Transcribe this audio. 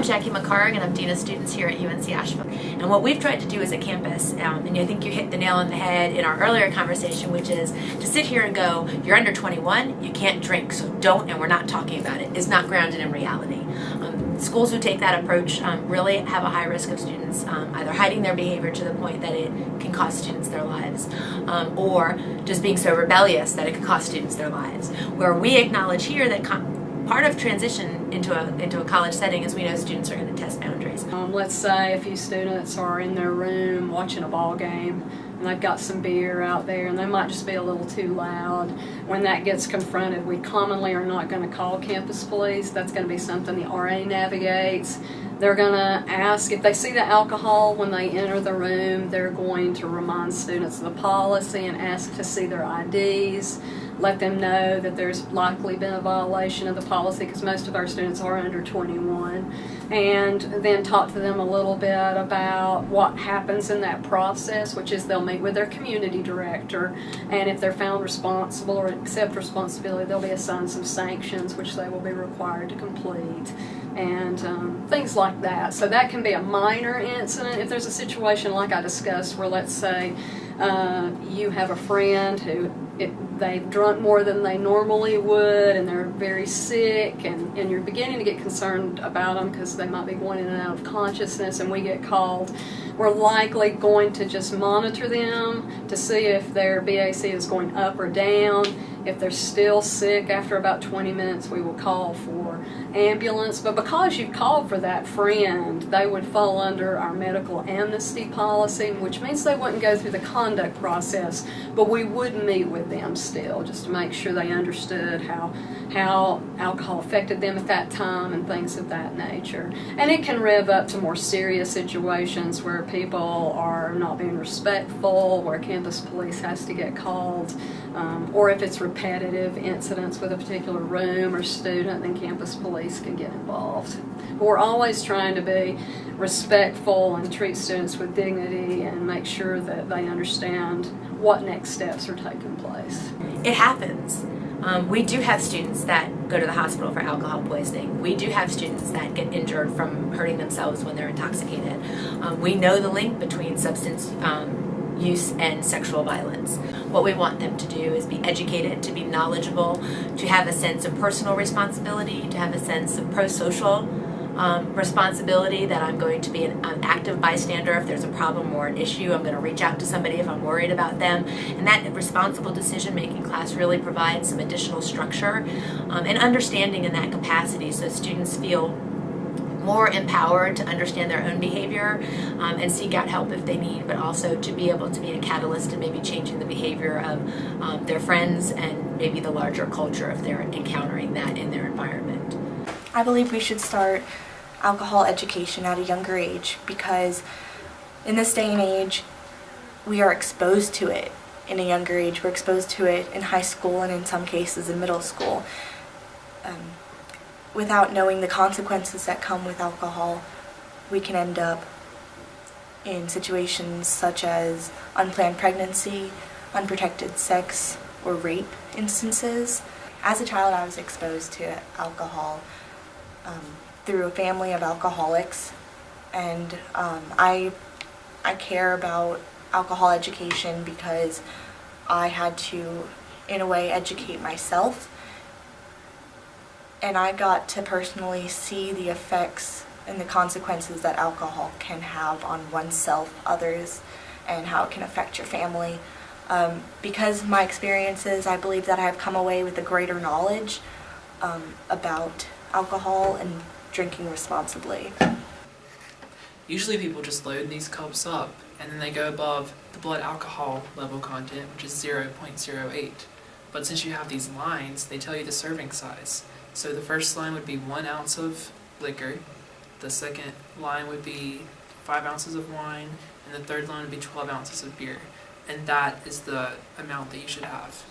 I'm Jackie McCarg, and I'm Dean of Students here at UNC Asheville. And what we've tried to do as a campus, and I think you hit the nail on the head in our earlier conversation, which is to sit here and go, you're under 21, you can't drink, so don't, and we're not talking about it, is not grounded in reality. Schools who take that approach really have a high risk of students either hiding their behavior to the point that it can cost students their lives, or just being so rebellious that it can cost students their lives. Where we acknowledge here that part of transition into a college setting is we know students are going to test boundaries. Let's say a few students are in their room watching a ball game and they've got some beer out there and they might just be a little too loud. When that gets confronted, we commonly are not going to call campus police. That's going to be something the RA navigates. They're going to ask, if they see the alcohol when they enter the room, they're going to remind students of the policy and ask to see their IDs. Let them know that there's likely been a violation of the policy because most of our students are under 21, and then talk to them a little bit about what happens in that process, which is they'll meet with their community director, and if they're found responsible or accept responsibility, they'll be assigned some sanctions which they will be required to complete, and things like that. So that can be a minor incident. If there's a situation like I discussed where, let's say, you have a friend who they've drunk more than they normally would and they're very sick, and you're beginning to get concerned about them because they might be going in and out of consciousness, and we get called, we're likely going to just monitor them to see if their BAC is going up or down. If they're still sick after about 20 minutes, we will call for ambulance. But because you've called for that friend, they would fall under our medical amnesty policy, which means they wouldn't go through the conduct process, but we would meet with them still just to make sure they understood how alcohol affected them at that time and things of that nature. And it can rev up to more serious situations where people are not being respectful, where campus police has to get called, or if it's repetitive incidents with a particular room or student, then campus police can get involved. But we're always trying to be respectful and treat students with dignity and make sure that they understand what next steps are taking place. It happens. We do have students that go to the hospital for alcohol poisoning. We do have students that get injured from hurting themselves when they're intoxicated. We know the link between substance use and sexual violence. What we want them to do is be educated, to be knowledgeable, to have a sense of personal responsibility, to have a sense of pro-social responsibility, that I'm going to be an active bystander if there's a problem or an issue. I'm going to reach out to somebody if I'm worried about them. And that responsible decision-making class really provides some additional structure and understanding in that capacity, so students feel more empowered to understand their own behavior and seek out help if they need, but also to be able to be a catalyst in maybe changing the behavior of their friends and maybe the larger culture if they're encountering that in their environment. I believe we should start alcohol education at a younger age, because in this day and age we are exposed to it in a younger age. We're exposed to it in high school and in some cases in middle school. Without knowing the consequences that come with alcohol, we can end up in situations such as unplanned pregnancy, unprotected sex, or rape instances. As a child, I was exposed to alcohol through a family of alcoholics, and I care about alcohol education because I had to, in a way, educate myself. And I got to personally see the effects and the consequences that alcohol can have on oneself, others, and how it can affect your family. Because of my experiences, I believe that I have come away with a greater knowledge about alcohol and drinking responsibly. Usually people just load these cups up and then they go above the blood alcohol level content, which is 0.08. But since you have these lines, they tell you the serving size. So the first line would be 1 ounce of liquor, the second line would be 5 ounces of wine, and the third line would be 12 ounces of beer. And that is the amount that you should have.